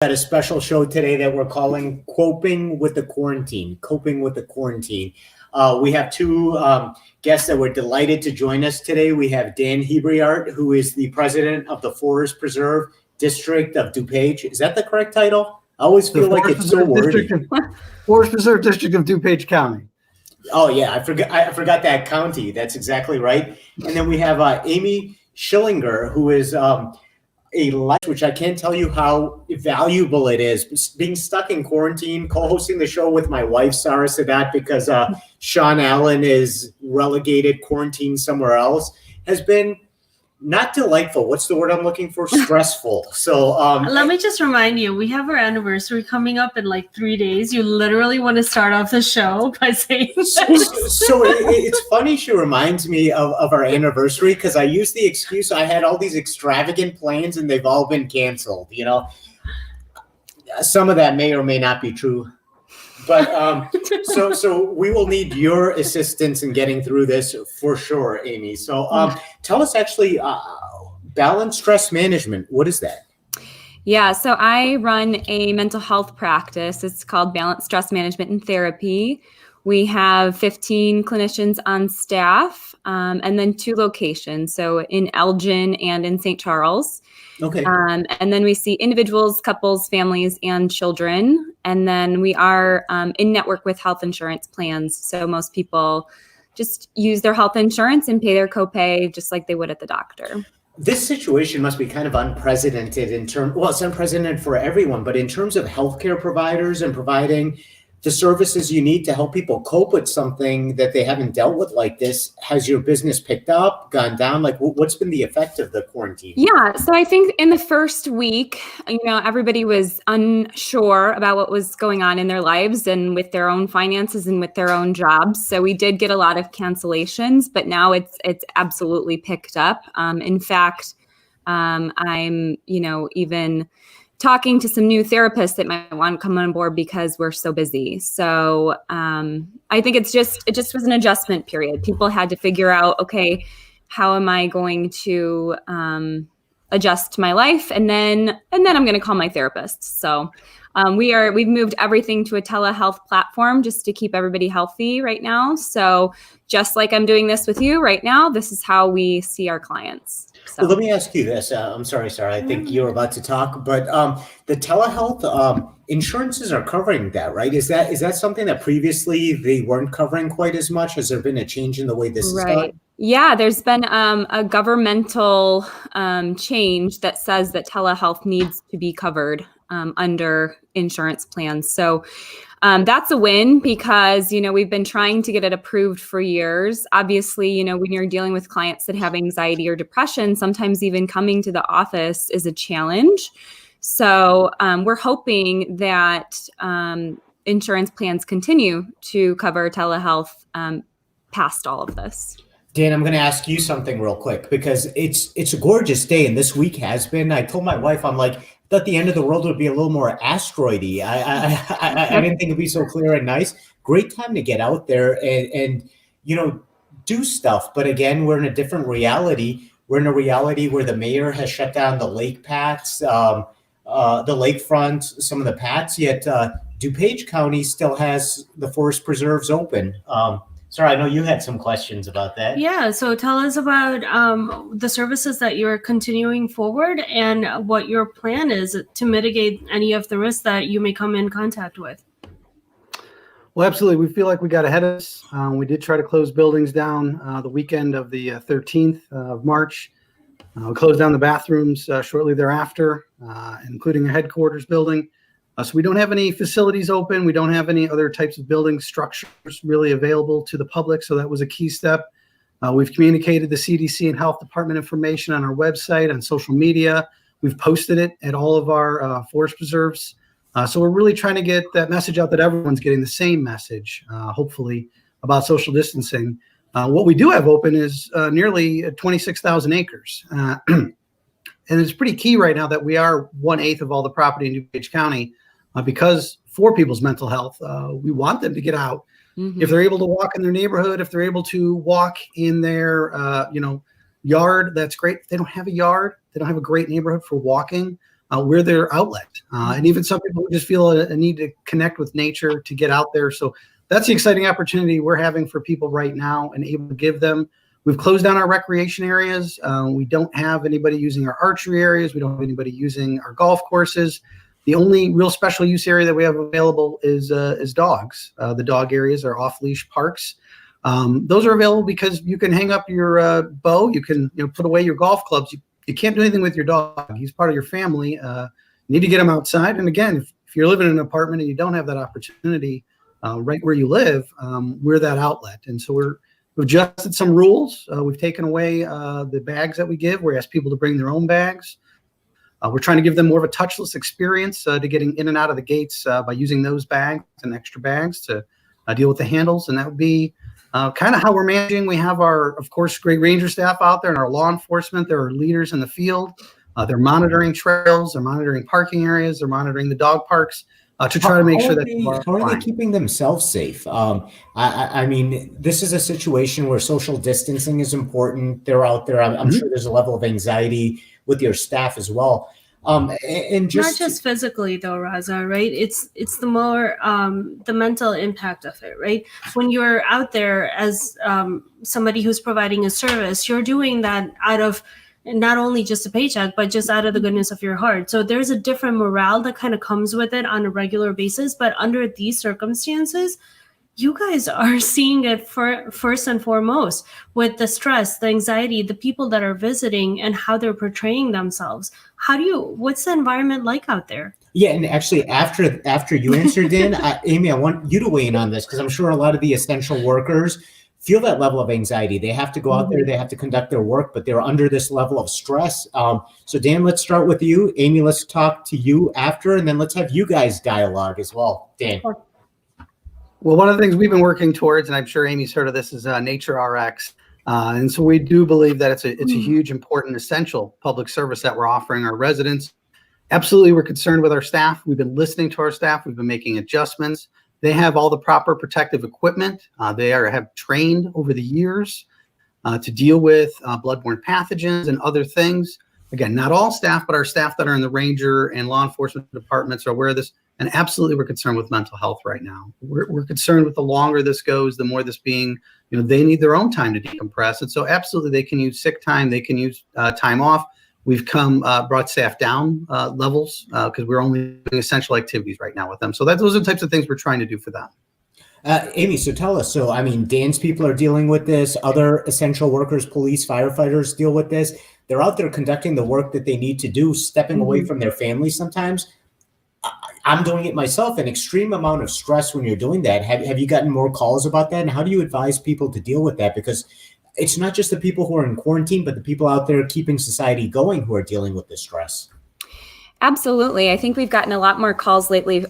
Got a special show today that we're calling Coping with the Quarantine. Coping with the Quarantine. We have two guests that were delighted to join us today. We have Dan Hebriart, who is the president of the Forest Preserve District of DuPage. Is that the correct title? I always feel like it's so wordy. Forest Preserve District of DuPage County. Oh yeah, I forgot that county. That's exactly right. And then we have Amy Schillinger, who is which I can't tell you how valuable it is. Being stuck in quarantine, co-hosting the show with my wife, Sarah Sadat, because Sean Allen is relegated quarantine somewhere else, has been not delightful. What's the word I'm looking for? Stressful. So let me just remind you, we have our anniversary coming up in like 3 days. You literally want to start off the show by saying that. So it's funny she reminds me of our anniversary, because I used the excuse I had all these extravagant plans and they've all been canceled. You know, some of that may or may not be true. But so we will need your assistance in getting through this for sure, Amy. So tell us actually, balanced stress management. What is that? Yeah, so I run a mental health practice. It's called Balanced Stress Management and Therapy. We have 15 clinicians on staff, and then 2 locations. So in Elgin and in St. Charles. Okay. And then we see individuals, couples, families, and children. And then we are in network with health insurance plans. So most people just use their health insurance and pay their copay just like they would at the doctor. This situation must be kind of unprecedented it's unprecedented for everyone, but in terms of healthcare providers and providing the services you need to help people cope with something that they haven't dealt with like this, has your business picked up, gone down? Like, what's been the effect of the quarantine? Yeah, so I think in the first week, everybody was unsure about what was going on in their lives and with their own finances and with their own jobs. So we did get a lot of cancellations, but now it's absolutely picked up. In fact, I'm, even talking to some new therapists that might want to come on board because we're so busy. So I think it just was an adjustment period. People had to figure out, okay, how am I going to adjust my life? And then I'm going to call my therapist. So we've moved everything to a telehealth platform just to keep everybody healthy right now. So just like I'm doing this with you right now, this is how we see our clients. So. Well, let me ask you this. I'm sorry, Sarah. I think you're about to talk, but the telehealth insurances are covering that, right? Is that something that previously they weren't covering quite as much? Has there been a change in the way this is done? Yeah, there's been a governmental change that says that telehealth needs to be covered under insurance plans. So that's a win because, we've been trying to get it approved for years. Obviously, when you're dealing with clients that have anxiety or depression, sometimes even coming to the office is a challenge. So we're hoping that insurance plans continue to cover telehealth past all of this. Dan, I'm going to ask you something real quick because it's a gorgeous day, and this week has been. I told my wife, I'm like, I thought the end of the world would be a little more asteroidy. I didn't think it'd be so clear and nice. Great time to get out there and do stuff. But again, we're in a different reality. We're in a reality where the mayor has shut down the lake paths, the lakefront, some of the paths. Yet DuPage County still has the forest preserves open. Sarah, I know you had some questions about that. Yeah, so tell us about the services that you're continuing forward and what your plan is to mitigate any of the risks that you may come in contact with. Well, absolutely. We feel like we got ahead of us. We did try to close buildings down the weekend of the 13th of March. We closed down the bathrooms shortly thereafter, including a headquarters building. So we don't have any facilities open. We don't have any other types of building structures really available to the public. So that was a key step. We've communicated the CDC and health department information on our website, on social media. We've posted it at all of our forest preserves. So we're really trying to get that message out that everyone's getting the same message, hopefully, about social distancing. What we do have open is nearly 26,000 acres. And it's pretty key right now that we are 1/8 of all the property in DuPage County. Because for people's mental health, we want them to get out. Mm-hmm. If they're able to walk in their neighborhood, if they're able to walk in their, yard, that's great. If they don't have a yard, they don't have a great neighborhood for walking. we're their outlet. And even some people who just feel a need to connect with nature, to get out there. So that's the exciting opportunity we're having for people right now and able to give them. We've closed down our recreation areas. We don't have anybody using our archery areas. We don't have anybody using our golf courses. The only real special use area that we have available is dogs. The dog areas are off-leash parks. Those are available because you can hang up your bow. You can put away your golf clubs. You can't do anything with your dog. He's part of your family. You need to get him outside. And again, if you're living in an apartment and you don't have that opportunity right where you live, we're that outlet. And so we've adjusted some rules. We've taken away the bags that we give. We ask people to bring their own bags. We're trying to give them more of a touchless experience to getting in and out of the gates by using those bags and extra bags to deal with the handles. And that would be kind of how we're managing. We have our, of course, great ranger staff out there and our law enforcement. There are leaders in the field. They're monitoring trails. They're monitoring parking areas. They're monitoring the dog parks to try to make sure that how are they keeping themselves safe? I mean, this is a situation where social distancing is important. They're out there. I'm sure there's a level of anxiety with your staff as well. And not just physically though, Raza, right? It's the more the mental impact of it, right? When you're out there as somebody who's providing a service, you're doing that out of not only just a paycheck, but just out of the goodness of your heart. So there's a different morale that kind of comes with it on a regular basis. But under these circumstances, you guys are seeing it first and foremost with the stress, the anxiety, the people that are visiting and how they're portraying themselves. What's the environment like out there? Yeah, and actually, after you answered, Dan, Amy, I want you to weigh in on this because I'm sure a lot of the essential workers feel that level of anxiety. They have to go out there, they have to conduct their work, but they're under this level of stress. So Dan, let's start with you. Amy, let's talk to you after, and then let's have you guys dialogue as well. Dan. Well, one of the things we've been working towards, and I'm sure Amy's heard of this, is Nature RX. And so we do believe that it's a huge, important, essential public service that we're offering our residents. Absolutely, we're concerned with our staff. We've been listening to our staff. We've been making adjustments. They have all the proper protective equipment. They have trained over the years to deal with bloodborne pathogens and other things. Again, not all staff, but our staff that are in the ranger and law enforcement departments are aware of this. And absolutely, we're concerned with mental health right now. We're concerned with the longer this goes, the more this being, they need their own time to decompress. And so absolutely, they can use sick time. They can use time off. We've brought staff down levels because we're only doing essential activities right now with them. So those are the types of things we're trying to do for them. Amy, so tell us. So, I mean, Dan's people are dealing with this. Other essential workers, police, firefighters deal with this. They're out there conducting the work that they need to do, stepping away from their families sometimes. I'm doing it myself, an extreme amount of stress when you're doing that. Have you gotten more calls about that? And how do you advise people to deal with that? Because it's not just the people who are in quarantine, but the people out there keeping society going who are dealing with the stress. Absolutely. I think we've gotten a lot more calls lately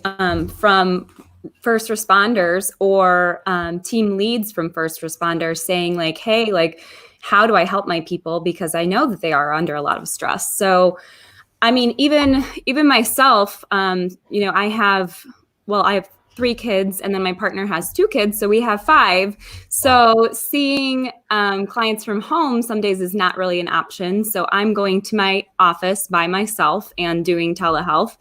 from first responders or team leads from first responders saying like, hey, like, how do I help my people? Because I know that they are under a lot of stress. So, I mean, even myself, I have 3 kids and then my partner has 2 kids. So we have 5. So seeing clients from home some days is not really an option. So I'm going to my office by myself and doing telehealth.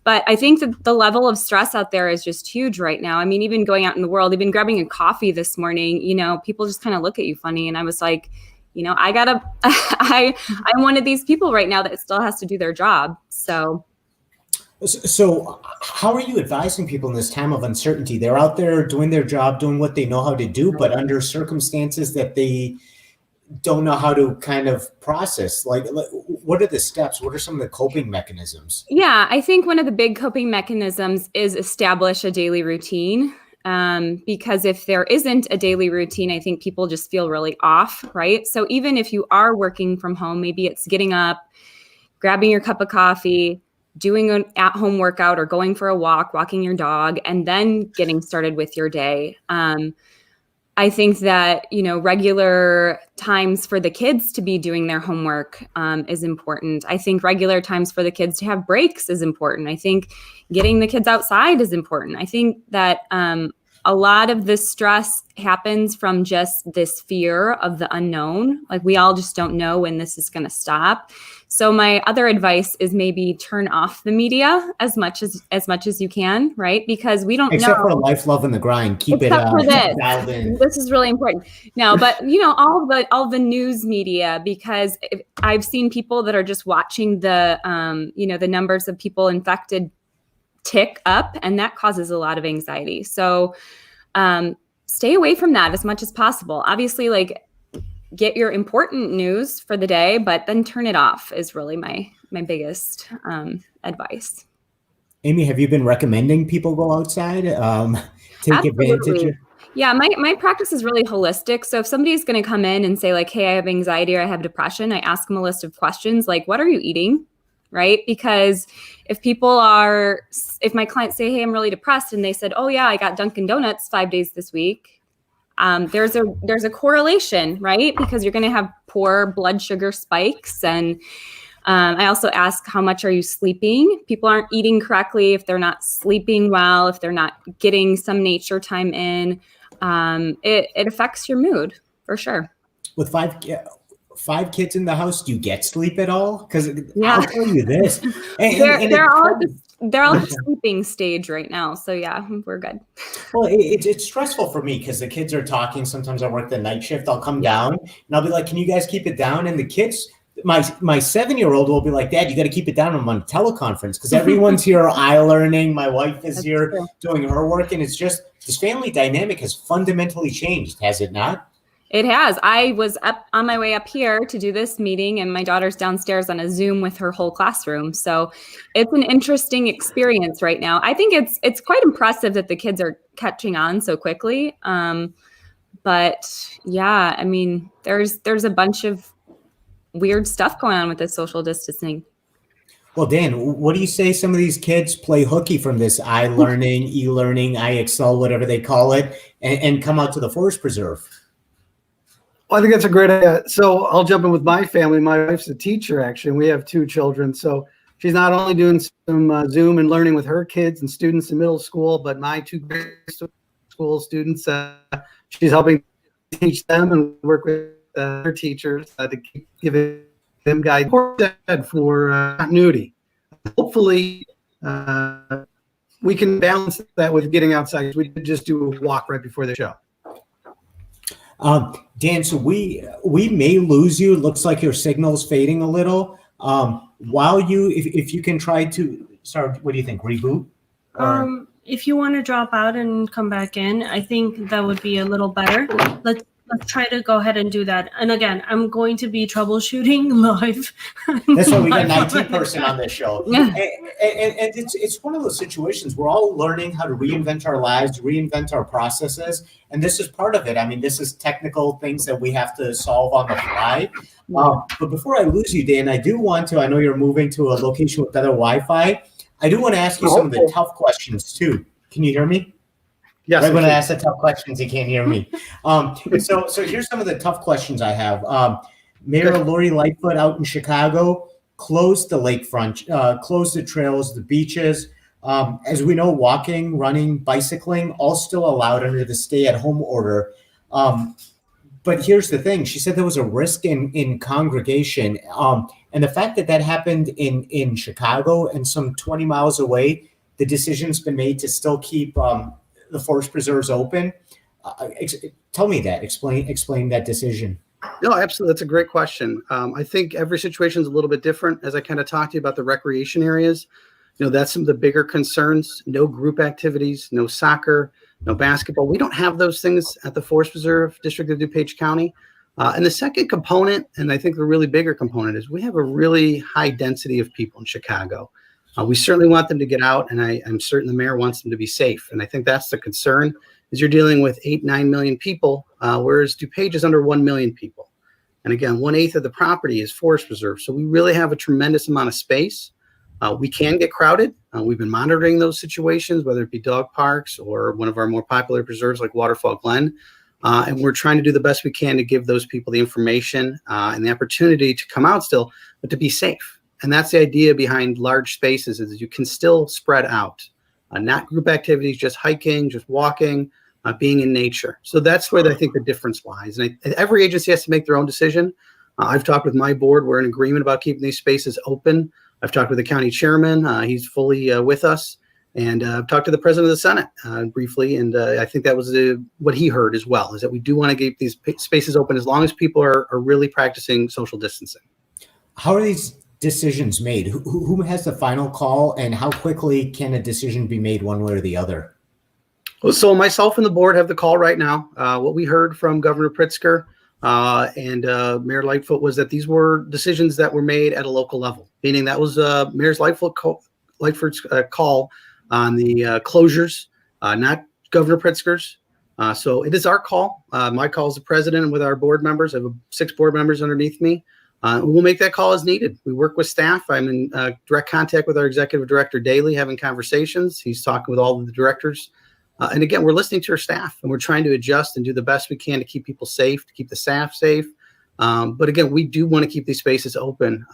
But I think that the level of stress out there is just huge right now. I mean, even going out in the world, even grabbing a coffee this morning, people just kind of look at you funny. And I was like, I'm one of these people right now that still has to do their job. So how are you advising people in this time of uncertainty? They're out there doing their job, doing what they know how to do, but under circumstances that they don't know how to kind of process. Like, what are the steps? What are some of the coping mechanisms? Yeah, I think one of the big coping mechanisms is establish a daily routine. Because if there isn't a daily routine, I think people just feel really off, right? So even if you are working from home, maybe it's getting up, grabbing your cup of coffee, doing an at-home workout or going for a walk, walking your dog, and then getting started with your day. I think that, regular times for the kids to be doing their homework is important. I think regular times for the kids to have breaks is important. I think getting the kids outside is important. I think that a lot of the stress happens from just this fear of the unknown. Like we all just don't know when this is going to stop. So my other advice is maybe turn off the media as much as you can, right? Because we don't Except know. for life, love, and the grind. Keep Except for it this. dialed in. This is really important. No, but all the news media, because I've seen people that are just watching the the numbers of people infected tick up, and that causes a lot of anxiety. So stay away from that as much as possible. Obviously, like get your important news for the day, but then turn it off is really my biggest advice. Amy, have you been recommending people go outside? Take advantage of. Yeah, my practice is really holistic. So if somebody's going to come in and say like, hey, I have anxiety or I have depression, I ask them a list of questions like, what are you eating? Right? Because if my clients say, hey, I'm really depressed, and they said, oh yeah, I got Dunkin' Donuts 5 days this week, there's a correlation, right? Because you're going to have poor blood sugar spikes. And I also ask, how much are you sleeping? People aren't eating correctly if they're not sleeping well, if they're not getting some nature time in. It affects your mood for sure. With five kids in the house, do you get sleep at all? Because Yeah. I'll tell you this. They're all at the sleeping stage right now. So yeah, we're good. Well, it's stressful for me because the kids are talking. Sometimes I work the night shift. I'll come down and I'll be like, can you guys keep it down? And the kids, my 7-year-old will be like, Dad, you got to keep it down. I'm on a teleconference because everyone's here learning. My wife is here doing her work. And it's just this family dynamic has fundamentally changed, has it not? It has. I was up on my way up here to do this meeting, and my daughter's downstairs on a Zoom with her whole classroom. So it's an interesting experience right now. I think it's quite impressive that the kids are catching on so quickly. But yeah, I mean, there's a bunch of weird stuff going on with this social distancing. Well, Dan, what do you say some of these kids play hooky from this e-learning, iExcel, whatever they call it, and come out to the forest preserve? Well, I think that's a great idea. So I'll jump in with my family. My wife's a teacher, actually, and we have 2 children. So she's not only doing some Zoom and learning with her kids and students in middle school, but my 2 grade school students, she's helping teach them and work with her teachers to keep giving them guidance for continuity. Hopefully, we can balance that with getting outside. We did just do a walk right before the show. Dan, so we may lose you. It looks like your signal's fading a little. If you can try to start, what do you think? Reboot? If you want to drop out and come back in, I think that would be a little better. Let's try to go ahead and do that. And again, I'm going to be troubleshooting live. That's why we got an IT person on this show. Yeah. And it's one of those situations we're all learning how to reinvent our lives, reinvent our processes. And this is part of it. I mean, this is technical things that we have to solve on the fly. But before I lose you, Dan, I know you're moving to a location with better Wi-Fi. I do want to ask you some of the tough questions too. Can you hear me? Yes. Right when I ask the tough questions, he can't hear me. So here's some of the tough questions I have. Mayor Lori Lightfoot out in Chicago closed the lakefront, closed the trails, the beaches. As we know, walking, running, bicycling, all still allowed under the stay-at-home order. But here's the thing. She said there was a risk in congregation. And the fact that happened in Chicago and some 20 miles away, the decision's been made to still keep the forest preserves open. Tell me that. Explain that decision. No, absolutely. That's a great question. I think every situation is a little bit different. As I kind of talked to you about the recreation areas, that's some of the bigger concerns. No group activities, no soccer, no basketball. We don't have those things at the Forest Preserve District of DuPage County. And the second component, and I think the really bigger component, is we have a really high density of people in Chicago. We certainly want them to get out, and I'm certain the mayor wants them to be safe. And I think that's the concern, is you're dealing with 8-9 million people, whereas DuPage is under 1 million people. And again, 1/8 of the property is forest preserve. So we really have a tremendous amount of space. We can get crowded. We've been monitoring those situations, whether it be dog parks or one of our more popular preserves like Waterfall Glen. And we're trying to do the best we can to give those people the information and the opportunity to come out still, but to be safe. And that's the idea behind large spaces, is you can still spread out, not group activities, just hiking, just walking, being in nature. So that's where I think the difference lies. And every agency has to make their own decision. I've talked with my board. We're in agreement about keeping these spaces open. I've talked with the county chairman. He's fully with us. And I've talked to the president of the Senate briefly. And I think that was what he heard as well, is that we do want to keep these spaces open as long as people are really practicing social distancing. How are these decisions made? Who has the final call, and how quickly can a decision be made one way or the other? Well, so myself and the board have the call right now. What we heard from Governor Pritzker and Mayor Lightfoot was that these were decisions that were made at a local level, meaning that was Mayor Lightfoot's call on the closures, not Governor Pritzker's. So it is our call. My call as the president and with our board members. I have 6 board members underneath me. We'll make that call as needed. We work with staff. I'm in direct contact with our executive director daily, having conversations. He's talking with all of the directors. And again, we're listening to our staff, and we're trying to adjust and do the best we can to keep people safe, to keep the staff safe. But again, we do want to keep these spaces open.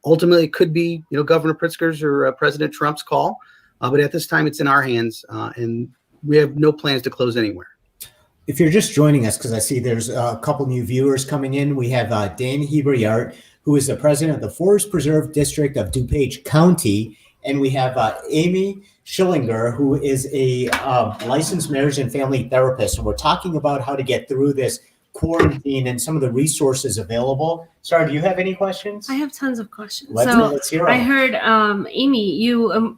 Ultimately, it could be, Governor Pritzker's or President Trump's call. But at this time, it's in our hands, and we have no plans to close anywhere. If you're just joining us, because I see there's a couple new viewers coming in, we have Dan Heber-Yart, who is the president of the Forest Preserve District of DuPage County. And we have Amy Schillinger, who is a licensed marriage and family therapist. And we're talking about how to get through this quarantine and some of the resources available. Sarah, do you have any questions? I have tons of questions. Let's hear them. I heard, Amy, you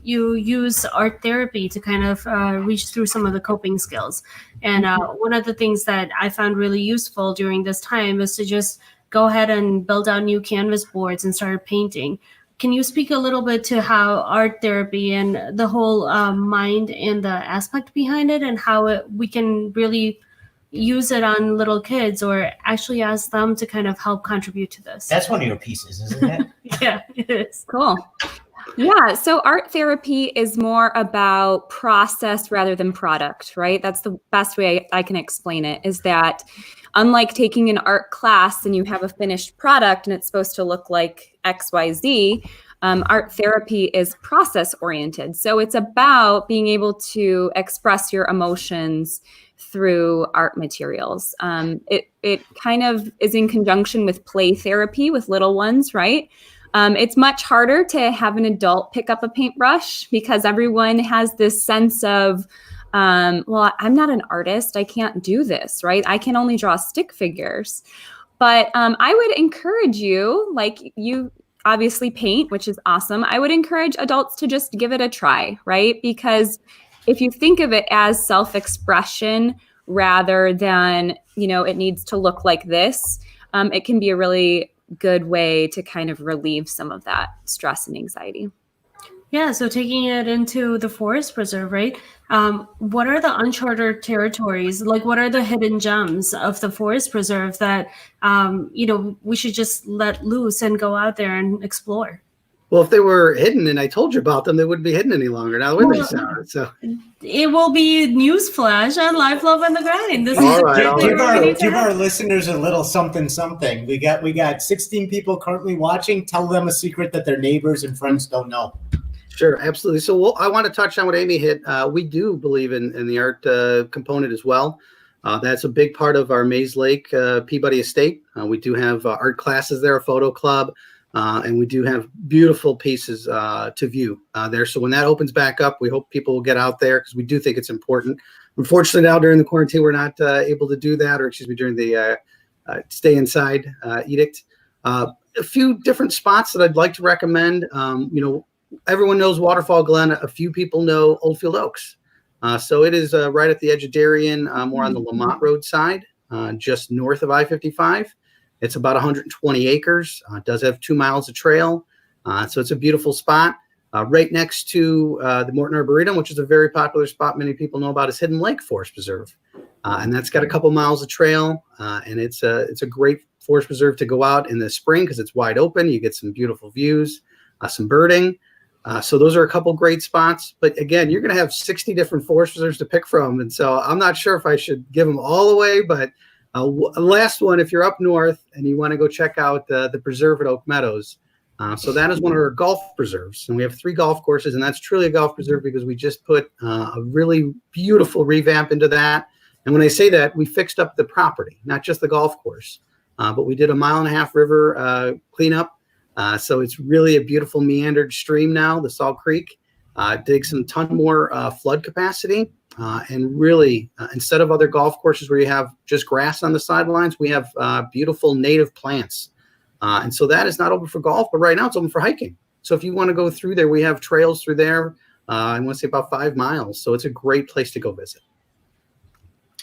use art therapy to kind of reach through some of the coping skills. And one of the things that I found really useful during this time is to just go ahead and build out new canvas boards and start painting. Can you speak a little bit to how art therapy and the whole mind and the aspect behind it, and how we can really use it on little kids, or actually ask them to kind of help contribute to this? That's one of your pieces, isn't it? Yeah, it is. Cool. Yeah. So art therapy is more about process rather than product, right? That's the best way I can explain it, is that unlike taking an art class and you have a finished product and it's supposed to look like XYZ, art therapy is process oriented. So it's about being able to express your emotions through art materials. It kind of is in conjunction with play therapy with little ones, right? It's much harder to have an adult pick up a paintbrush because everyone has this sense of, well, I'm not an artist. I can't do this, right? I can only draw stick figures. But I would encourage you, like you obviously paint, which is awesome. I would encourage adults to just give it a try, right? Because if you think of it as self-expression rather than, it needs to look like this, it can be a really good way to kind of relieve some of that stress and anxiety. Yeah, so taking it into the forest preserve, right? What are the uncharted territories? Like, what are the hidden gems of the forest preserve that, we should just let loose and go out there and explore? Well, if they were hidden and I told you about them, they wouldn't be hidden any longer. Now, would they, Sarah? So it will be newsflash on Life, Love, and the Grind. This All is right, give our listeners a little something. We got 16 people currently watching. Tell them a secret that their neighbors and friends don't know. Sure, absolutely. So I want to touch on what Amy hit. We do believe in the art component as well. That's a big part of our Maze Lake Peabody Estate. We do have art classes there, a photo club. And we do have beautiful pieces to view there. So when that opens back up, we hope people will get out there because we do think it's important. Unfortunately, now during the quarantine, we're not able to do that, or during the stay inside edict. A few different spots that I'd like to recommend. Everyone knows Waterfall Glen. A few people know Oldfield Oaks. So it is right at the edge of Darien, more on the Lamont Road side, just north of I-55. It's about 120 acres. It does have 2 miles of trail. So it's a beautiful spot. Right next to the Morton Arboretum, which is a very popular spot many people know about, is Hidden Lake Forest Preserve. And that's got a couple miles of trail. And it's a great forest preserve to go out in the spring because it's wide open. You get some beautiful views, some birding. So those are a couple great spots. But again, you're going to have 60 different forest preserves to pick from. And so I'm not sure if I should give them all away, but last one, if you're up north and you want to go check out the preserve at Oak Meadows, So that is one of our golf preserves. And we have 3 golf courses, and that's truly a golf preserve because we just put a really beautiful revamp into that. And when I say that, we fixed up the property, not just the golf course, but we did a 1.5 river cleanup. So it's really a beautiful meandered stream now, the Salt Creek. Digs a ton more flood capacity. And really, instead of other golf courses where you have just grass on the sidelines, we have beautiful native plants. And so that is not open for golf, but right now it's open for hiking. So if you want to go through there, we have trails through there. I want to say about 5 miles. So it's a great place to go visit.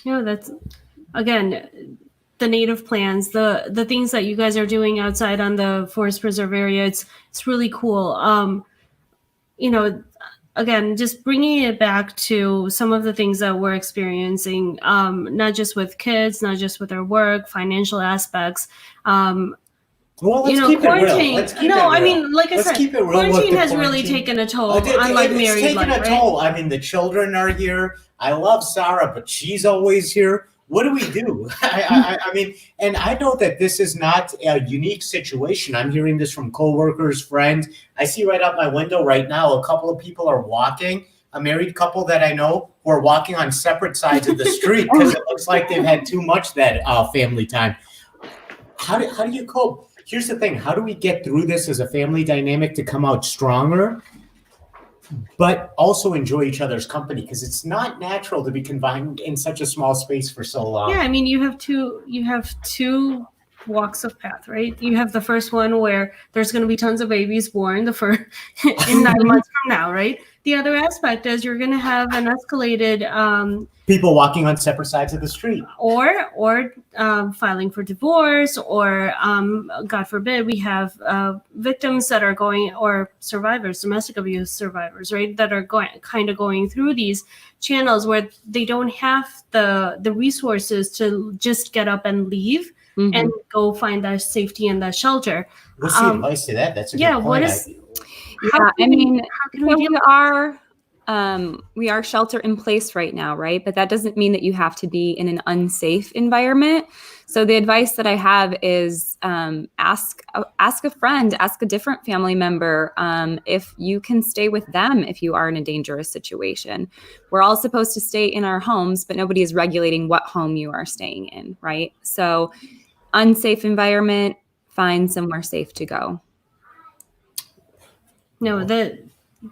Yeah, that's, again, the native plants, the things that you guys are doing outside on the forest preserve area. It's really cool. Again, just bringing it back to some of the things that we're experiencing, not just with kids, not just with our work, financial aspects. Well, let's keep it real. Quarantine. Let's keep it No, I real. mean, like I Let's said, keep it real. quarantine Look, has the really quarantine- taken a toll It's on like taken married life, a right? toll. I mean, the children are here. I love Sarah, but she's always here. What do we do? I mean, and I know that this is not a unique situation. I'm hearing this from coworkers, friends. I see right out my window right now, a couple of people are walking, a married couple that I know who are walking on separate sides of the street because it looks like they've had too much that family time. How do you cope? Here's the thing. How do we get through this as a family dynamic to come out stronger, but also enjoy each other's company? Because it's not natural to be confined in such a small space for so long. Yeah, I mean, you have two walks of path, right? You have the first one where there's going to be tons of babies born in 9 months from now, right? The other aspect is you're going to have an escalated People walking on separate sides of the street. or filing for divorce, or God forbid, we have victims that are going, or survivors, domestic abuse survivors, right, that are going through these channels where they don't have the resources to just get up and leave and go find that safety and that shelter. What's the advice to that? That's a good point. What is? Yeah, I mean, how can we deal? we are shelter in place right now, right? But that doesn't mean that you have to be in an unsafe environment. So the advice that I have is ask a friend, ask a different family member if you can stay with them if you are in a dangerous situation. We're all supposed to stay in our homes, but nobody is regulating what home you are staying in, right? So unsafe environment, find somewhere safe to go. No,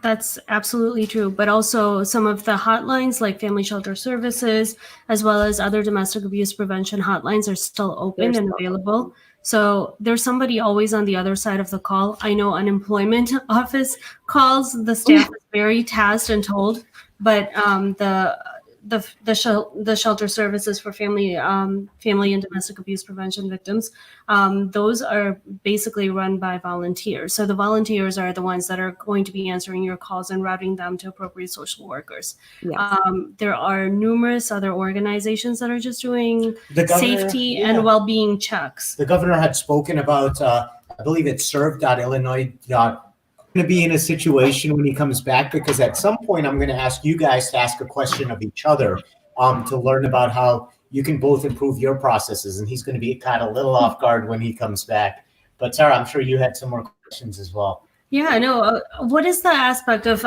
that's absolutely true. But also some of the hotlines like Family Shelter Services, as well as other domestic abuse prevention hotlines, are still open and available. So there's somebody always on the other side of the call. I know unemployment office calls, the staff is very tasked and told, but the shelter services for family and domestic abuse prevention victims, those are basically run by volunteers. So the volunteers are the ones that are going to be answering your calls and routing them to appropriate social workers. Yes. There are numerous other organizations that are just doing The governor- safety yeah. and well-being checks. The governor had spoken about, I believe it's serve.illinois. Going to be in a situation when he comes back, because at some point I'm going to ask you guys to ask a question of each other to learn about how you can both improve your processes, and he's going to be kind of a little off guard when he comes back. But Sarah, I'm sure you had some more questions as well. Yeah, I know. What is the aspect of,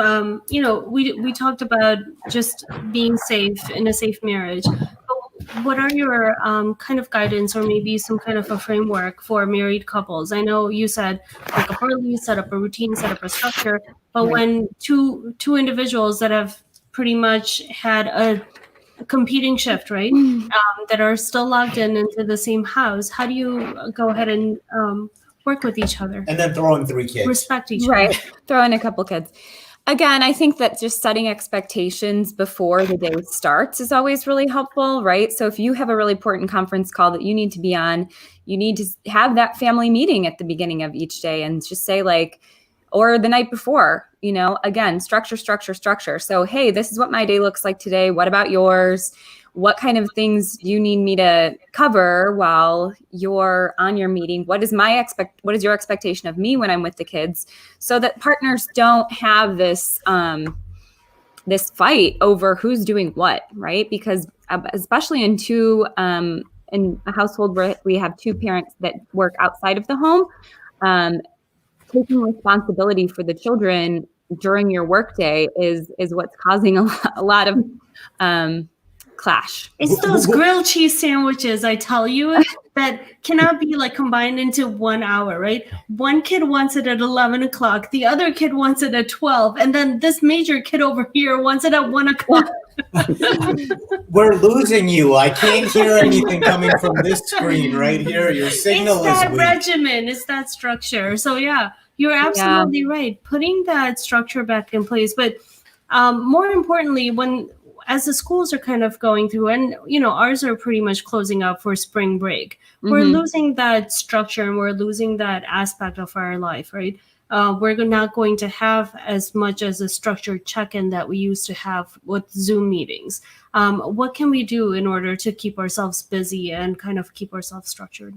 we talked about just being safe in a safe marriage. But what are your kind of guidance, or maybe some kind of a framework for married couples? I know you said wake up early, set up a routine, set up a structure. But when two individuals that have pretty much had a competing shift, right, that are still logged into the same house, how do you go ahead and work with each other? And then throw in 3 kids. Respect each other. Right. Throw in a couple kids. Again, I think that just setting expectations before the day starts is always really helpful, right? So if you have a really important conference call that you need to be on, you need to have that family meeting at the beginning of each day and just say or the night before, again, structure. So, hey, this is what my day looks like today. What about yours? What kind of things do you need me to cover while you're on your meeting? What is your expectation of me when I'm with the kids? So that partners don't have this this fight over who's doing what, right? Because especially in a household where we have 2 parents that work outside of the home, taking responsibility for the children during your workday is what's causing a lot of clash. It's those grilled cheese sandwiches, I tell you, that cannot be like combined into 1 hour, right? One kid wants it at 11 o'clock. The other kid wants it at 12. And then this major kid over here wants it at 1 o'clock. We're losing you. I can't hear anything coming from this screen right here. Your signal It's that is weak. regimen. It's that structure. So yeah, you're absolutely right. Putting that structure back in place. But more importantly, as the schools are kind of going through, and ours are pretty much closing up for spring break, we're losing that structure and we're losing that aspect of our life, right? We're not going to have as much as a structured check-in that we used to have with Zoom meetings. What can we do in order to keep ourselves busy and kind of keep ourselves structured?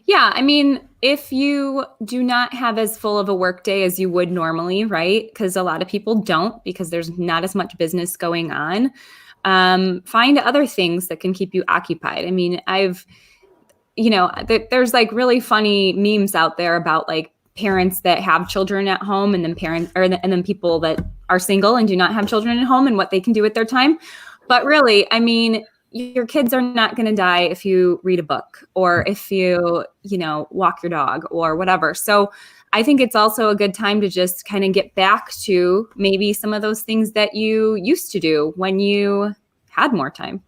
Yeah, I mean, if you do not have as full of a workday as you would normally, right? Because a lot of people don't, because there's not as much business going on. Find other things that can keep you occupied. I mean, there's like really funny memes out there about like parents that have children at home, and then people that are single and do not have children at home, and what they can do with their time. But really, I mean, your kids are not going to die if you read a book or if you walk your dog or whatever. So I think it's also a good time to just kind of get back to maybe some of those things that you used to do when you had more time.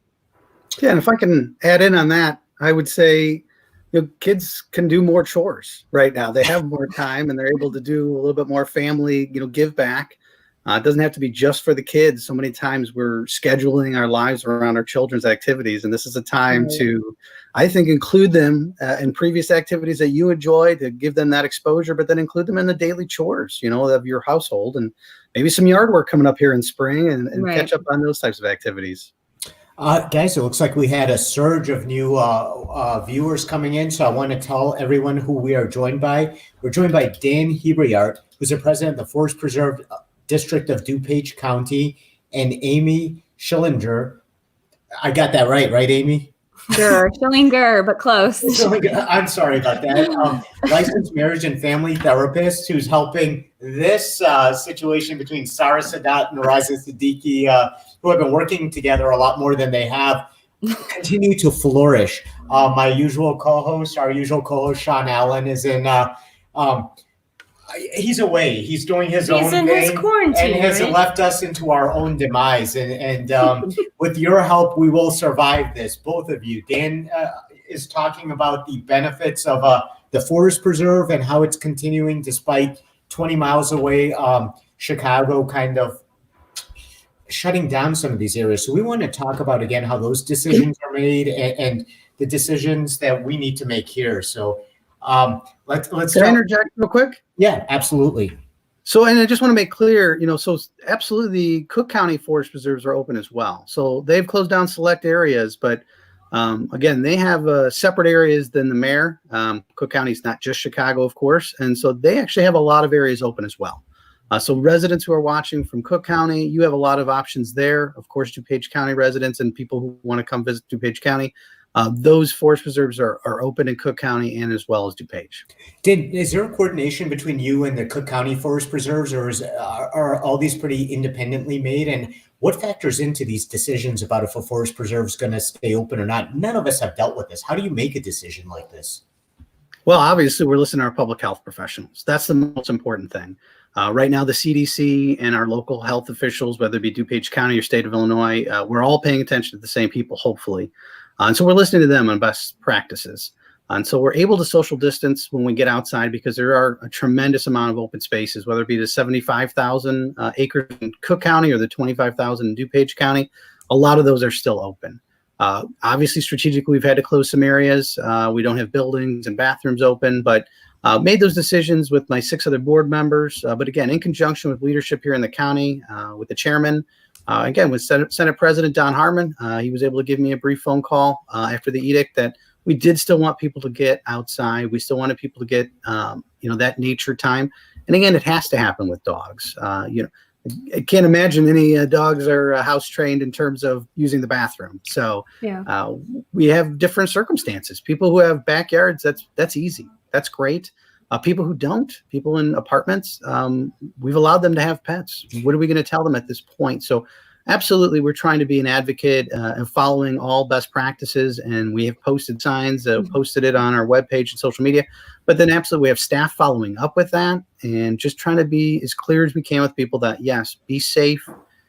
Yeah, and if I can add in on that, I would say, kids can do more chores right now. They have more time and they're able to do a little bit more family, give back. It doesn't have to be just for the kids. So many times we're scheduling our lives around our children's activities. And this is a time to, I think, include them in previous activities that you enjoy, to give them that exposure, but then include them in the daily chores, of your household, and maybe some yard work coming up here in spring, and catch up on those types of activities. Guys, it looks like we had a surge of new viewers coming in. So I want to tell everyone who we are joined by. We're joined by Dan Hebriart, who's the president of the Forest Preserve District of DuPage County, and Amy Schillinger. I got that right, Amy? Schillinger, but close. I'm sorry about that. Licensed marriage and family therapist who's helping this situation between Sarah Sadat and Raza Siddiqui, who have been working together a lot more than they have, continue to flourish. Our usual co-host, Sean Allen, is in. He's away. He's doing his own thing. He's in his quarantine, and has left us into our own demise. And with your help, we will survive this. Both of you. Dan is talking about the benefits of the Forest Preserve and how it's continuing despite 20 miles away, Chicago kind of shutting down some of these areas. So we want to talk about, again, how those decisions are made and the decisions that we need to make here. So let's Can I interject real quick? Yeah, absolutely. So, and I just want to make clear, so absolutely the Cook County Forest Preserves are open as well. So they've closed down select areas, but again, they have separate areas than the mayor. Cook County is not just Chicago, of course. And so they actually have a lot of areas open as well. So residents who are watching from Cook County, you have a lot of options there. Of course, DuPage County residents and people who want to come visit DuPage County, those forest preserves are open in Cook County and as well as DuPage. Is there a coordination between you and the Cook County Forest Preserves, or are all these pretty independently made? And what factors into these decisions about if a forest preserve is going to stay open or not? None of us have dealt with this. How do you make a decision like this? Well, obviously, we're listening to our public health professionals. That's the most important thing. Right now, the CDC and our local health officials, whether it be DuPage County or state of Illinois, we're all paying attention to the same people, hopefully. And so we're listening to them on best practices. And so we're able to social distance when we get outside, because there are a tremendous amount of open spaces, whether it be the 75,000 acres in Cook County or the 25,000 in DuPage County. A lot of those are still open. Obviously, strategically, we've had to close some areas. We don't have buildings and bathrooms open, but made those decisions with my 6 other board members. But again, in conjunction with leadership here in the county, with the chairman, again, with Senate President Don Harmon, he was able to give me a brief phone call after the edict that we did still want people to get outside. We still wanted people to get, that nature time. And again, it has to happen with dogs. I can't imagine any dogs are house trained in terms of using the bathroom. So we have different circumstances. People who have backyards, that's easy. That's great. People who don't, people in apartments, we've allowed them to have pets. What are we going to tell them at this point? So absolutely, we're trying to be an advocate and following all best practices. And we have posted signs, posted it on our webpage and social media. But then absolutely, we have staff following up with that and just trying to be as clear as we can with people that, yes, be safe,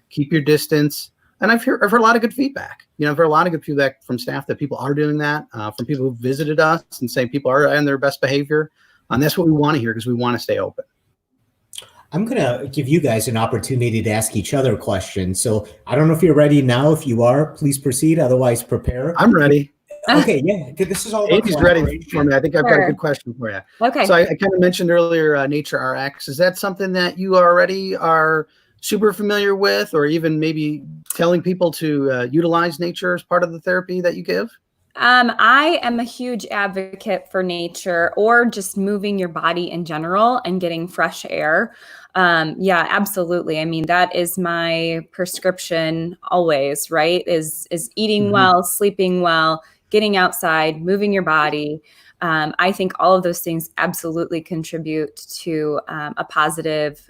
keep your distance. And I've heard a lot of good feedback. I've heard a lot of good feedback from staff that people are doing that, from people who visited us and say people are in their best behavior. And that's what we want to hear because we want to stay open. I'm going to give you guys an opportunity to ask each other questions. So I don't know if you're ready now. If you are, please proceed. Otherwise, prepare. I'm ready. Okay, yeah. This is all about Amy's ready for me. I think I've got a good question for you. Okay. So I kind of mentioned earlier Nature RX. Is that something that you already are super familiar with, or even maybe telling people to utilize nature as part of the therapy that you give? I am a huge advocate for nature or just moving your body in general and getting fresh air. Yeah, absolutely. I mean, that is my prescription always, right? Is eating well, sleeping well, getting outside, moving your body. I think all of those things absolutely contribute to a positive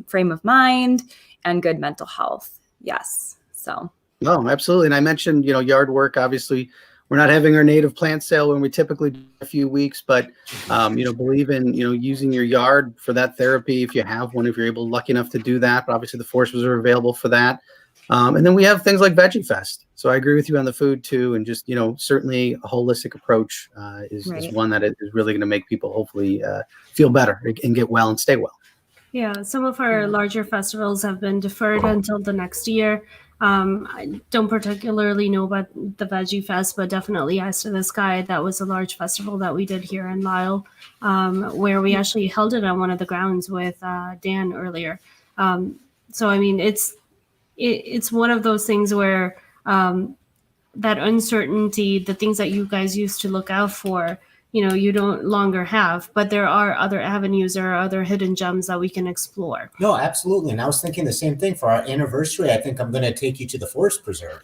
frame of mind and good mental health. Yes. So. No, absolutely. And I mentioned, yard work, obviously. We're not having our native plant sale when we typically do a few weeks, but, believe in, using your yard for that therapy. If you have one, if you're lucky enough to do that, but obviously the forces are available for that. And then we have things like Veggie Fest. So I agree with you on the food too. And just, certainly a holistic approach is one that is really going to make people hopefully feel better and get well and stay well. Yeah, some of our larger festivals have been deferred until the next year. I don't particularly know about the Veggie Fest, but definitely Eyes to the Sky. That was a large festival that we did here in Lisle, where we actually held it on one of the grounds with Dan earlier. So, I mean, it's one of those things where that uncertainty, the things that you guys used to look out for, you don't longer have, but there are other avenues or other hidden gems that we can explore. No, absolutely. And I was thinking the same thing for our anniversary. I think I'm going to take you to the Forest Preserve.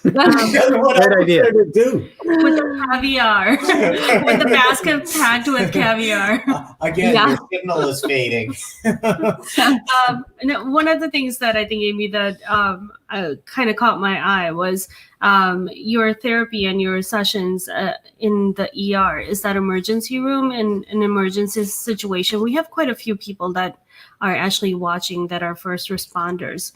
Good idea. With the caviar, with the basket packed with caviar. Again, your signal is fading. One of the things that I think, Amy, that kind of caught my eye was your therapy and your sessions in the ER. Is that emergency room in an emergency situation? We have quite a few people that are actually watching that are first responders.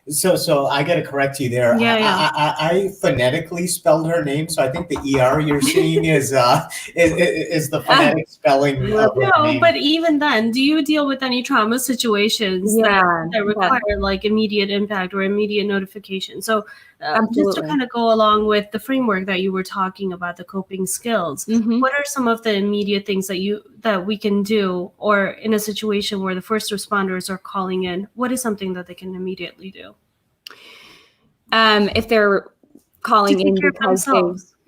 So I got to correct you there. Yeah. I phonetically spelled her name, so I think the ER you're seeing is the phonetic spelling of her name. But even then, do you deal with any trauma situations that require like immediate impact or immediate notification? So just to kind of go along with the framework that you were talking about, the coping skills, what are some of the immediate things that we can do, or in a situation where the first responders are calling in, what is something that they can immediately do? If they're calling in because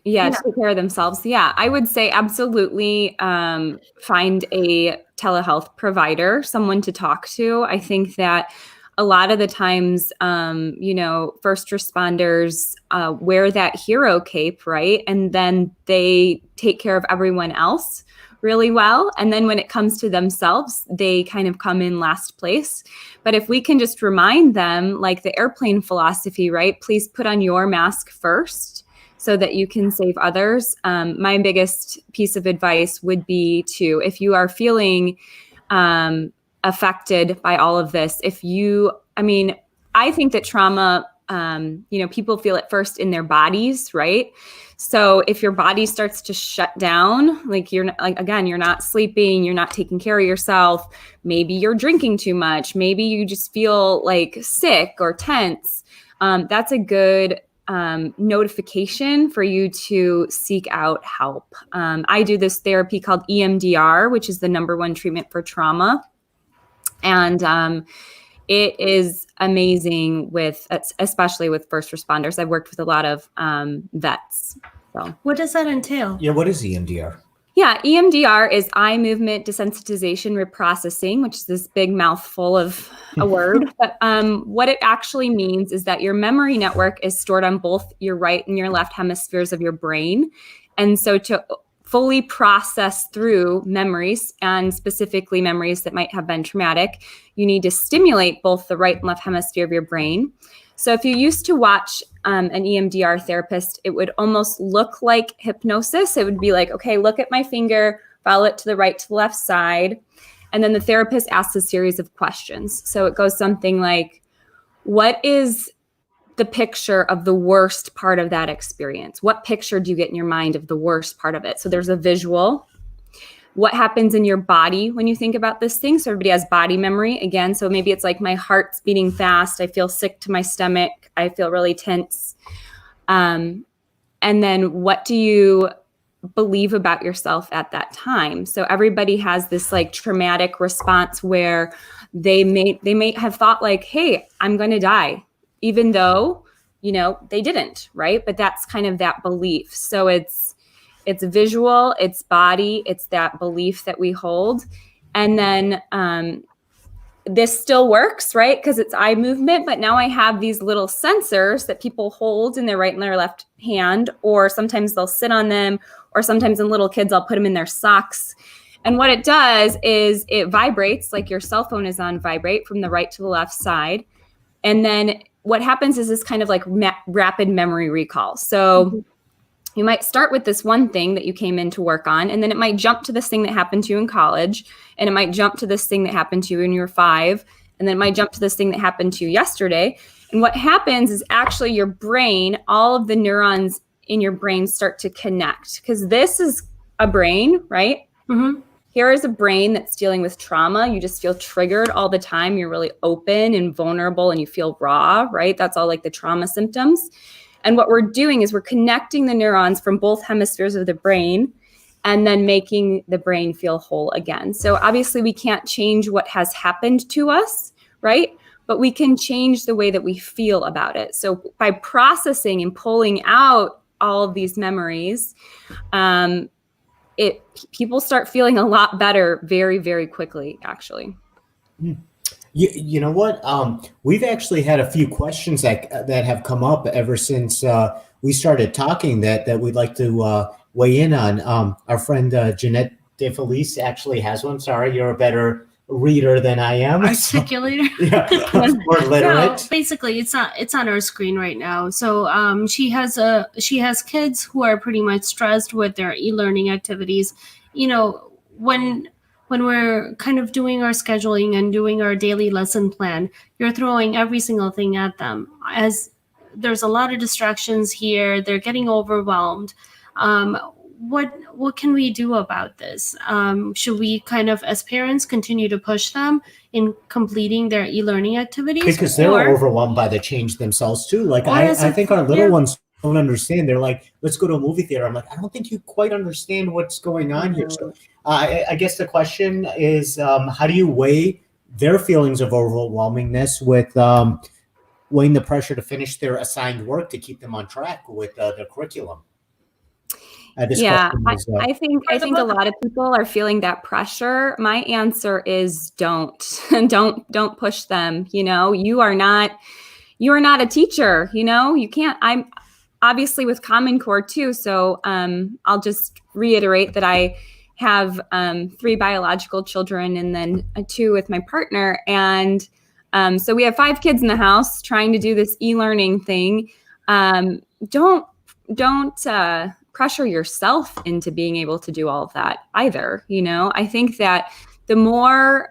they take care of themselves. Yeah, I would say absolutely find a telehealth provider, someone to talk to. I think that a lot of the times, first responders wear that hero cape, right? And then they take care of everyone else really well. And then when it comes to themselves, they kind of come in last place. But if we can just remind them, like the airplane philosophy, right? Please put on your mask first so that you can save others. My biggest piece of advice would be to, if you are feeling affected by all of this, I think that trauma, people feel it first in their bodies, right? So if your body starts to shut down, like you're not sleeping, you're not taking care of yourself, maybe you're drinking too much, maybe you just feel like sick or tense, that's a good notification for you to seek out help. I do this therapy called EMDR, which is the #1 treatment for trauma. And it is amazing especially with first responders. I've worked with a lot of vets. So, what does that entail? Yeah, what is EMDR? Yeah, EMDR is eye movement desensitization reprocessing, which is this big mouthful of a word. But what it actually means is that your memory network is stored on both your right and your left hemispheres of your brain. And so to fully process through memories, and specifically memories that might have been traumatic, you need to stimulate both the right and left hemisphere of your brain. So if you used to watch an EMDR therapist, it would almost look like hypnosis. It would be like, okay, look at my finger, follow it to the right, to the left side. And then the therapist asks a series of questions. So it goes something like, what is the picture of the worst part of that experience? What picture do you get in your mind of the worst part of it? So there's a visual. What happens in your body when you think about this thing? So everybody has body memory again. So maybe it's like my heart's beating fast. I feel sick to my stomach. I feel really tense. And then what do you believe about yourself at that time? So everybody has this like traumatic response where they may have thought like, hey, I'm going to die, even though, they didn't, right? But that's kind of that belief. So it's visual, it's body, it's that belief that we hold. And then this still works, right? Because it's eye movement, but now I have these little sensors that people hold in their right and their left hand, or sometimes they'll sit on them, or sometimes in little kids, I'll put them in their socks. And what it does is it vibrates like your cell phone is on vibrate from the right to the left side. And then what happens is this kind of like rapid memory recall. So you might start with this one thing that you came in to work on, and then it might jump to this thing that happened to you in college, and it might jump to this thing that happened to you when you were 5, and then it might jump to this thing that happened to you yesterday. And what happens is actually your brain, all of the neurons in your brain start to connect, because this is a brain, right? Mm-hmm. Here is a brain that's dealing with trauma. You just feel triggered all the time. You're really open and vulnerable and you feel raw, right? That's all like the trauma symptoms. And what we're doing is we're connecting the neurons from both hemispheres of the brain and then making the brain feel whole again. So obviously we can't change what has happened to us, right? But we can change the way that we feel about it. So by processing and pulling out all of these memories, people start feeling a lot better very, very quickly, actually. You know what? We've actually had a few questions that have come up ever since we started talking that we'd like to weigh in on. Our friend Jeanette DeFelice actually has one. Sorry, you're a better reader than I am. Articulator. Yeah, more literate. No, basically, it's on our screen right now. So she has kids who are pretty much stressed with their e-learning activities. When we're kind of doing our scheduling and doing our daily lesson plan, you're throwing every single thing at them. As there's a lot of distractions here, they're getting overwhelmed. What can we do about this? Should we kind of, as parents, continue to push them in completing their e-learning activities? Because they're overwhelmed by the change themselves too. Like I think our little ones don't understand. They're like, let's go to a movie theater. I'm like, I don't think you quite understand what's going on here. So I guess the question is, how do you weigh their feelings of overwhelmingness with weighing the pressure to finish their assigned work to keep them on track with their curriculum? I think a lot of people are feeling that pressure. My answer is don't push them. You are not a teacher. You can't. I'm obviously with Common Core too. So I'll just reiterate that I have 3 biological children and then 2 with my partner. And so we have 5 kids in the house trying to do this e-learning thing. Don't pressure yourself into being able to do all of that either. I think that the more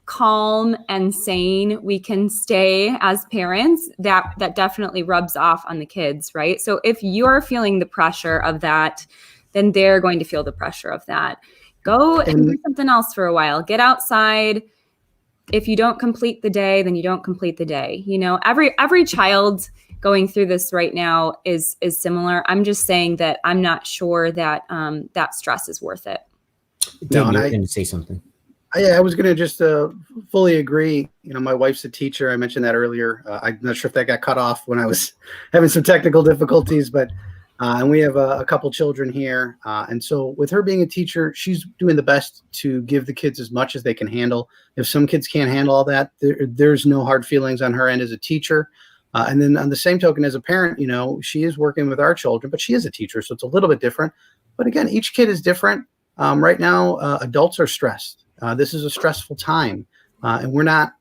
calm and sane we can stay as parents, that definitely rubs off on the kids, right? So if you're feeling the pressure of that, then they're going to feel the pressure of that. Go and do something else for a while. Get outside. If you don't complete the day, then you don't complete the day. Every child going through this right now is similar. I'm just saying that I'm not sure that that stress is worth it. No, I going to say something. I was going to just fully agree. My wife's a teacher. I mentioned that earlier. I'm not sure if that got cut off when I was having some technical difficulties, but and we have a couple children here. And so with her being a teacher, she's doing the best to give the kids as much as they can handle. If some kids can't handle all that, there's no hard feelings on her end as a teacher. And then on the same token, as a parent, she is working with our children, but she is a teacher, so it's a little bit different. But again, each kid is different. Right now, adults are stressed. This is a stressful time, and we're not,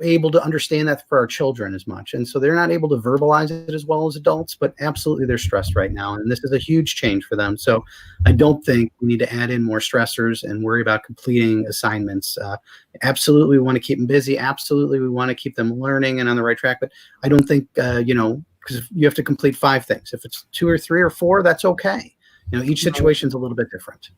able to understand that for our children as much. And so they're not able to verbalize it as well as adults, but absolutely they're stressed right now. And this is a huge change for them. So I don't think we need to add in more stressors and worry about completing assignments. Absolutely, we want to keep them busy. Absolutely, we want to keep them learning and on the right track. But I don't think, because you have to complete 5 things. If it's 2 or 3 or 4, that's okay. Each situation is a little bit different.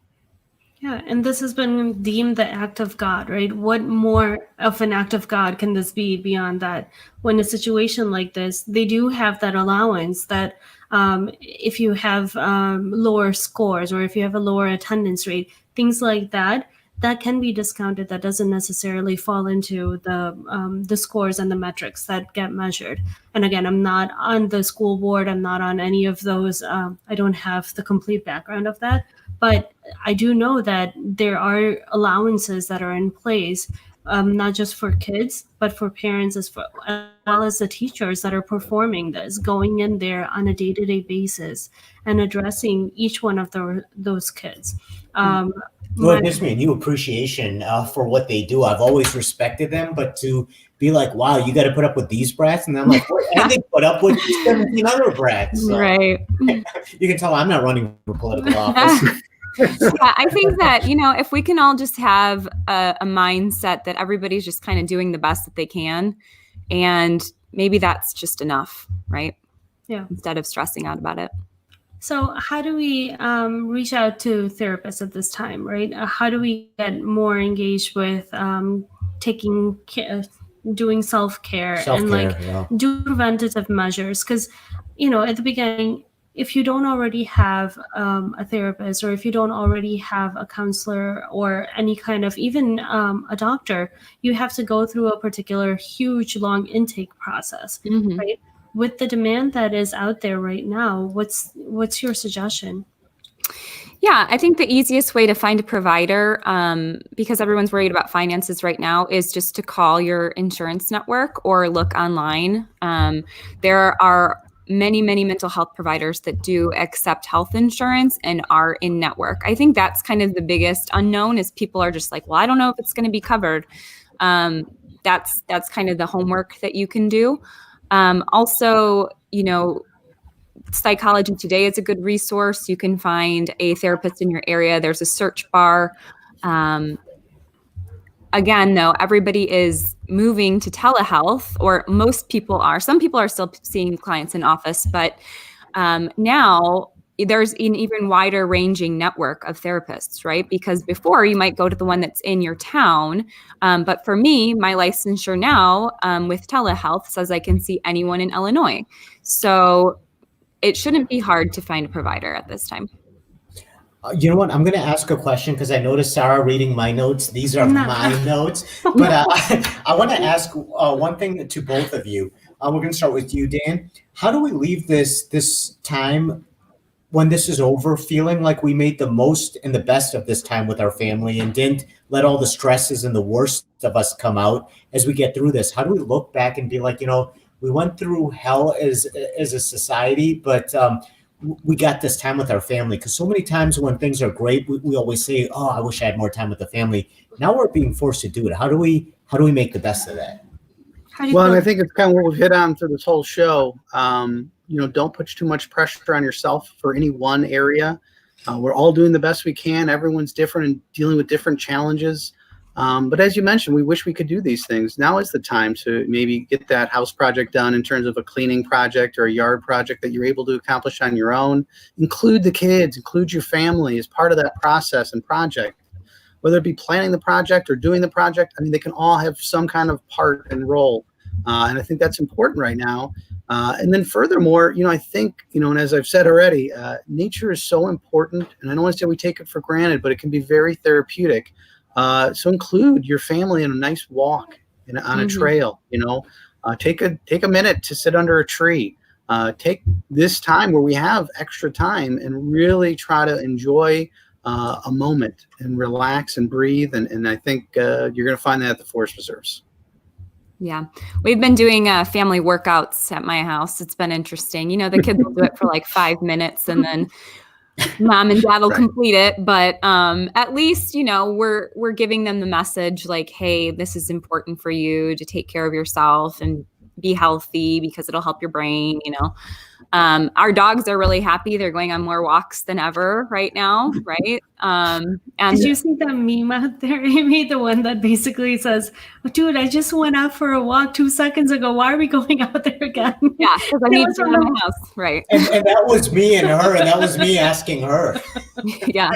Yeah, and this has been deemed the act of God, right? What more of an act of God can this be beyond that? When a situation like this, they do have that allowance that if you have lower scores or if you have a lower attendance rate, things like that, that can be discounted. That doesn't necessarily fall into the scores and the metrics that get measured. And again, I'm not on the school board. I'm not on any of those. I don't have the complete background of that. But I do know that there are allowances that are in place, not just for kids, but for parents as well as the teachers that are performing this, going in there on a day-to-day basis and addressing each one of those kids. Well, it gives me a new appreciation for what they do. I've always respected them, but to be like, wow, you got to put up with these brats. And I'm like, what? And they put up with 17 other brats. So Right. You can tell I'm not running for political office. Yeah, I think that, if we can all just have a mindset that everybody's just kind of doing the best that they can, and maybe that's just enough, right? Yeah. Instead of stressing out about it. So how do we reach out to therapists at this time, right? How do we get more engaged with taking care, doing self-care and do preventative measures? Because, at the beginning, if you don't already have a therapist or if you don't already have a counselor or any kind of even a doctor, you have to go through a particular huge, long intake process, right? With the demand that is out there right now, what's your suggestion? Yeah, I think the easiest way to find a provider, because everyone's worried about finances right now, is just to call your insurance network or look online. There are many, many mental health providers that do accept health insurance and are in network. I think that's kind of the biggest unknown is people are just like, well, I don't know if it's going to be covered. That's kind of the homework that you can do. Also, Psychology Today is a good resource. You can find a therapist in your area. There's a search bar. Again, though, everybody is moving to telehealth, or most people are. Some people are still seeing clients in office, but now there's an even wider ranging network of therapists, right? Because before you might go to the one that's in your town. But for me, my licensure now with telehealth says I can see anyone in Illinois. So it shouldn't be hard to find a provider at this time. You know what? I'm going to ask a question because I noticed Sarah reading my notes. These are my notes. But I want to ask one thing to both of you. We're going to start with you, Dan. How do we leave this time when this is over feeling like we made the most and the best of this time with our family and didn't let all the stresses and the worst of us come out as we get through this? How do we look back and be like, we went through hell as a society, but we got this time with our family? Because so many times when things are great, we always say, oh, I wish I had more time with the family. Now we're being forced to do it. How do we make the best of that? Well, and I think it's kind of what we've hit on through this whole show. Don't put too much pressure on yourself for any one area. We're all doing the best we can. Everyone's different and dealing with different challenges. But as you mentioned, we wish we could do these things. Now is the time to maybe get that house project done in terms of a cleaning project or a yard project that you're able to accomplish on your own. Include the kids, include your family as part of that process and project. Whether it be planning the project or doing the project, they can all have some kind of part and role. And I think that's important right now. And then furthermore, I think, and as I've said already, nature is so important. And I don't want to say we take it for granted, but it can be very therapeutic. So include your family in a nice walk on a trail, take a minute to sit under a tree, take this time where we have extra time and really try to enjoy a moment and relax and breathe. And I think you're going to find that at the forest reserves. Yeah. We've been doing family workouts at my house. It's been interesting. The kids will do it for like 5 minutes and then mom and dad will Right. complete it, but at least, you know, we're giving them the message like, hey, this is important for you to take care of yourself and be healthy because it'll help your brain, you know. Our dogs are really happy. They're going on more walks than ever right now, right? And Did you see that meme out there, Amy? The one that basically says, dude, I just went out for a walk 2 seconds ago. Why are we going out there again? yeah, because I That need was to from get out the- of my house, right? And that was me and her, and that was me asking her. Yeah.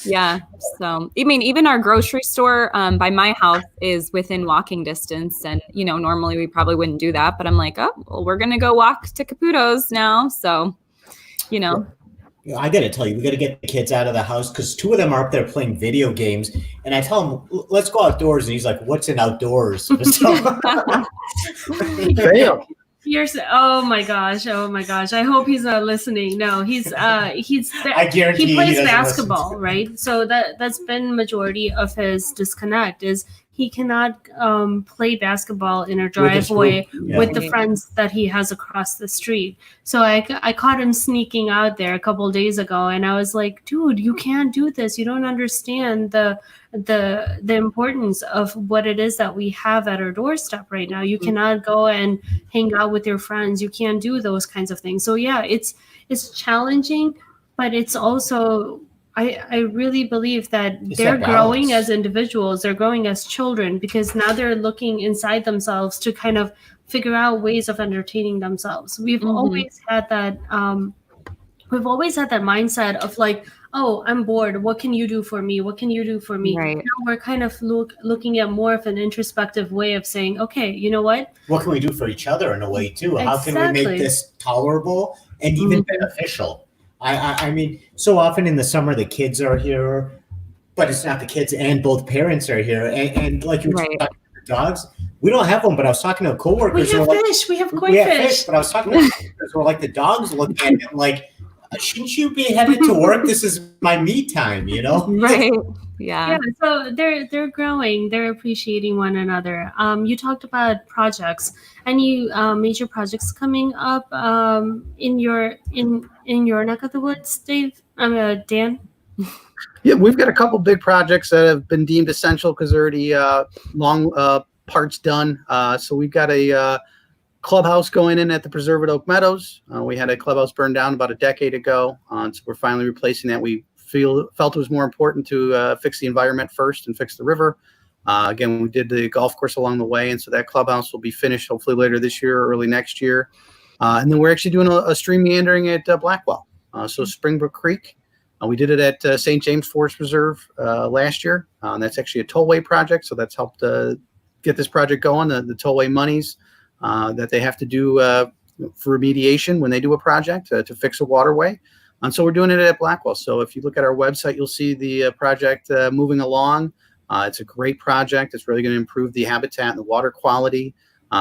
Yeah. So, I mean, even our grocery store by my house is within walking distance. And, you know, normally we probably wouldn't do that. But I'm like, oh, well, we're going to go walk to Caputo's now. So, you know. I got to tell you, we got to get the kids out of the house because 2 of them are up there playing video games. And I tell him, let's go outdoors. And he's like, what's in outdoors? So, Fail. Oh my gosh. I hope he's not listening. No, he's I guarantee he you plays doesn't basketball, listen. right? So that's been majority of his disconnect is he cannot play basketball in a With his driveway group. Yeah. with the friends that he has across the street. So I caught him sneaking out there a couple days ago, and I was like, dude, you can't do this. You don't understand the importance of what it is that we have at our doorstep right now. You cannot go and hang out with your friends. You can't do those kinds of things. So yeah, it's challenging, but it's also I really believe that It's they're that growing balance. as individuals, they're growing as children because now they're looking inside themselves to kind of figure out ways of entertaining themselves. We've always had that mindset of like, oh, I'm bored. What can you do for me? What can you do for me? Right. Now we're kind of looking at more of an introspective way of saying, okay, you know what? What can we do for each other in a way too? How can we Exactly. make this tolerable and even beneficial? I mean, so often in the summer the kids are here, but it's not the kids and both parents are here. And like you were Right. talking about the dogs, we don't have them, but I was talking to coworkers We who have were like, fish. We have koi we have fish. but I was talking to coworkers who were like the dogs look at it like, shouldn't you be headed to work? This is my me time, you know? Right. Yeah. Yeah, so they're growing. They're appreciating one another. You talked about projects. Any major projects coming up in your neck of the woods, Dave? Dan. Yeah, we've got a couple big projects that have been deemed essential because they're already long parts done. So we've got a clubhouse going in at the Preserve at Oak Meadows. We had a clubhouse burned down about a decade ago, so we're finally replacing that. We felt it was more important to fix the environment first and fix the river. Again, we did the golf course along the way, and so that clubhouse will be finished hopefully later this year or early next year. And then we're actually doing a stream meandering at Blackwell, so Springbrook Creek. We did it at St. James Forest Preserve last year. That's actually a tollway project, so that's helped get this project going. The tollway monies that they have to do for remediation when they do a project to fix a waterway. And so we're doing it at Blackwell. So if you look at our website, you'll see the project moving along. It's a great project. It's really going to improve the habitat and the water quality.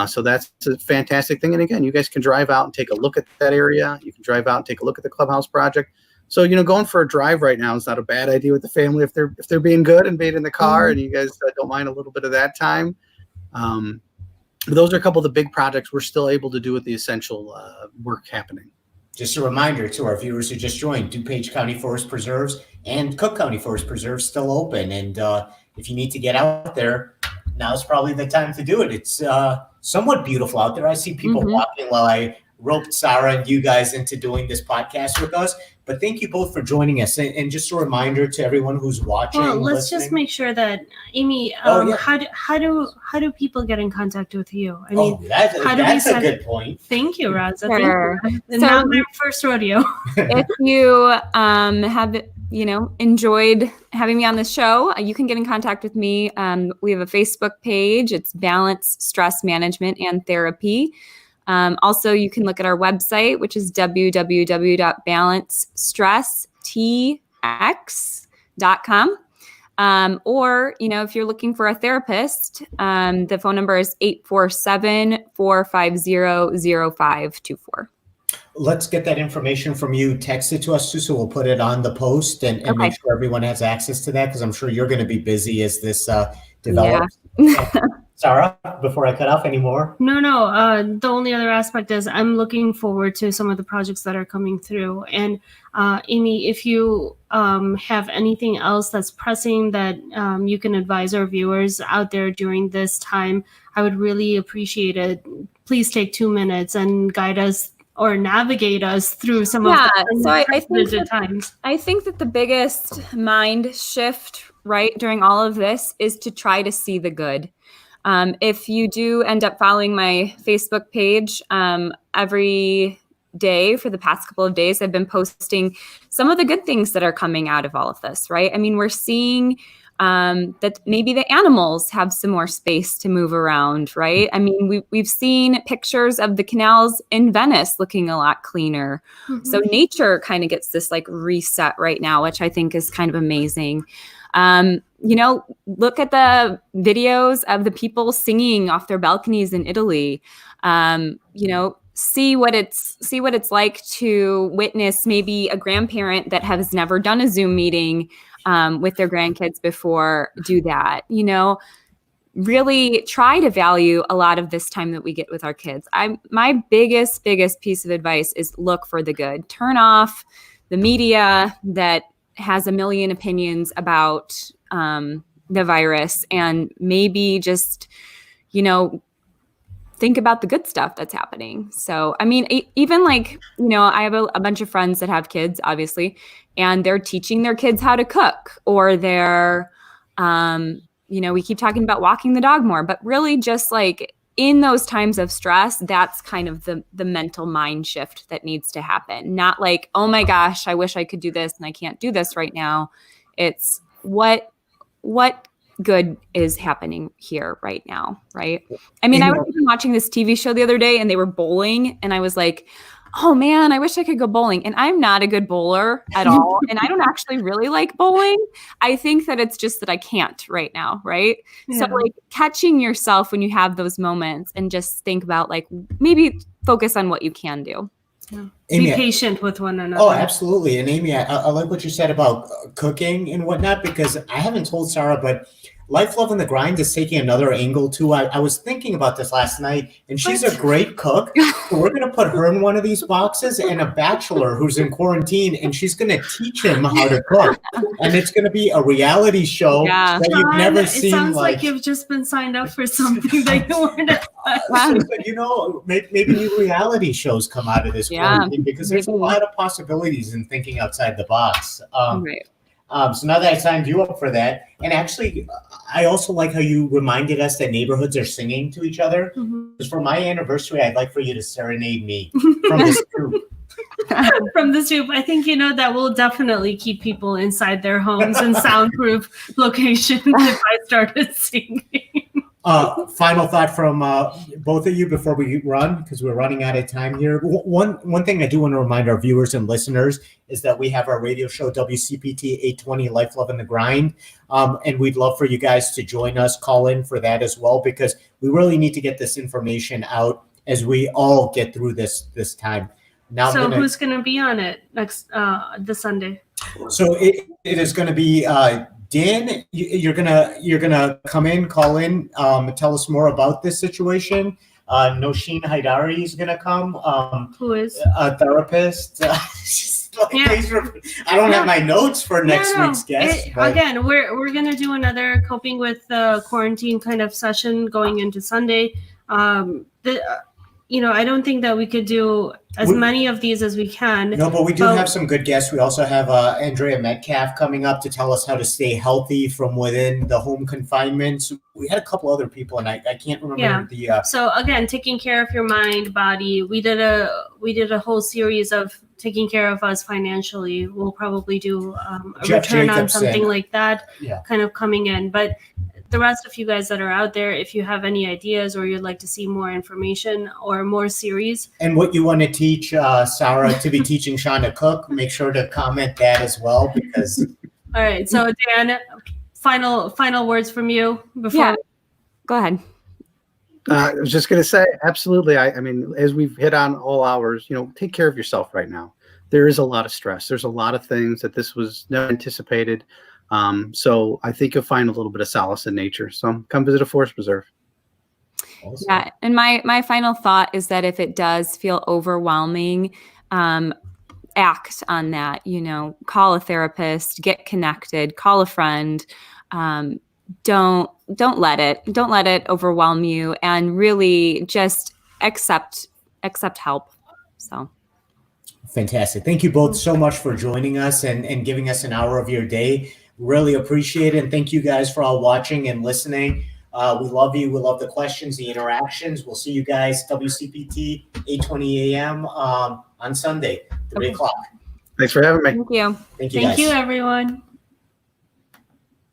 So that's a fantastic thing. And again, you guys can drive out and take a look at that area. You can drive out and take a look at the clubhouse project. So, you know, going for a drive right now is not a bad idea with the family if they're being good and being in the car and you guys don't mind a little bit of that time. But those are a couple of the big projects we're still able to do with the essential work happening. Just a reminder to our viewers who just joined, DuPage County Forest Preserves and Cook County Forest Preserves still open. And if you need to get out there, now's probably the time to do it. It's somewhat beautiful out there. I see people walking while I roped Sarah and you guys into doing this podcast with us. But thank you both for joining us. And just a reminder to everyone who's watching. Well, let's just make sure that Amy. How do people get in contact with you? I mean, that's how do we a send- good point. thank you, Raza. Sure. Thank you. So- Not my first rodeo. If you have enjoyed having me on the show, you can get in contact with me. We have a Facebook page. It's Balance Stress Management and Therapy. Also, you can look at our website, which is www.balancestresstx.com. Or, if you're looking for a therapist, the phone number is 847-450-0524. Let's get that information from you. Text it to us too, so we'll put it on the post and make sure everyone has access to that because I'm sure you're going to be busy as this develops. Sarah, before I cut off anymore. No. The only other aspect is I'm looking forward to some of the projects that are coming through. And Amy, if you have anything else that's pressing that you can advise our viewers out there during this time, I would really appreciate it. Please take 2 minutes and guide us or navigate us through some of the so unprecedented times. I think that the biggest mind shift, right, during all of this is to try to see the good. If you do end up following my Facebook page, every day for the past couple of days, I've been posting some of the good things that are coming out of all of this, right? I mean, we're seeing that maybe the animals have some more space to move around, right? I mean, we've seen pictures of the canals in Venice looking a lot cleaner. Mm-hmm. So nature kind of gets this like reset right now, which I think is kind of amazing. Look at the videos of the people singing off their balconies in Italy. See what it's like to witness maybe a grandparent that has never done a Zoom meeting with their grandkids before do that. Really try to value a lot of this time that we get with our kids. My biggest piece of advice is look for the good. Turn off the media that has a million opinions about the virus, and maybe just, think about the good stuff that's happening. So, I mean, even like, I have a bunch of friends that have kids, obviously, and they're teaching their kids how to cook, or they're, we keep talking about walking the dog more, but really just like in those times of stress, that's kind of the mental mind shift that needs to happen. Not like, oh my gosh, I wish I could do this and I can't do this right now. It's what good is happening here right now, right? I mean, I was even watching this TV show the other day and they were bowling, and I was like, oh man, I wish I could go bowling. And I'm not a good bowler at all. And I don't actually really like bowling. I think that it's just that I can't right now, right? Yeah. So like catching yourself when you have those moments and just think about like maybe focus on what you can do. Yeah. Amy, be patient with one another. Oh, absolutely. And Amy, I like what you said about cooking and whatnot, because I haven't told Sarah, but Life, Love, and the Grind is taking another angle too. I was thinking about this last night, and she's a great cook. So we're going to put her in one of these boxes, and a bachelor who's in quarantine, and she's going to teach him how to cook. And it's going to be a reality show that you've never seen. It sounds like you've just been signed up for something that you weren't. Maybe new reality shows come out of this quarantine, because there's a lot of possibilities in thinking outside the box. Right. So now that I signed you up for that, and actually, I also like how you reminded us that neighborhoods are singing to each other. Because for my anniversary, I'd like for you to serenade me from this group. From the soup, I think that will definitely keep people inside their homes in soundproof locations if I started singing. Final thought from both of you before we run, because we're running out of time here. One thing I do want to remind our viewers and listeners is that we have our radio show, WCPT 820 Life, Love, and the Grind. And we'd love for you guys to join us, call in for that as well, because we really need to get this information out as we all get through this time. Now, who's going to be on it next this Sunday? So it is going to be Dan. You're gonna come in, call in, tell us more about this situation. Nosheen Haidari is gonna come. Who is a therapist? I don't have my notes for next week's guest. Again, we're gonna do another coping with the quarantine kind of session going into Sunday. I don't think that we could do as many of these as we can. No, but we do have some good guests. We also have Andrea Metcalf coming up to tell us how to stay healthy from within the home confinement. So we had a couple other people, and I can't remember the. So again, taking care of your mind, body. We did a whole series of taking care of us financially. We'll probably do a return on something like that, kind of coming in, but. The rest of you guys that are out there, if you have any ideas or you'd like to see more information or more series. And what you want to teach Sarah to be teaching Sean to cook, make sure to comment that as well, because. All right. So Dan, final words from you before. Yeah. Go ahead. I was just going to say, absolutely. I mean, as we've hit on all hours, take care of yourself right now. There is a lot of stress. There's a lot of things that this was never anticipated. So I think you'll find a little bit of solace in nature. So come visit a forest preserve. Awesome. Yeah, and my final thought is that if it does feel overwhelming, act on that. You know, call a therapist, get connected, call a friend. Don't let it overwhelm you, and really just accept help. So. Fantastic. Thank you both so much for joining us and giving us an hour of your day. Really appreciate it. And thank you guys for all watching and listening. We love you. We love the questions, the interactions. We'll see you guys, WCPT, 8:20 a.m. On Sunday, 3 o'clock. Thanks for having me. Thank you. Thank you, Thank guys. you, everyone.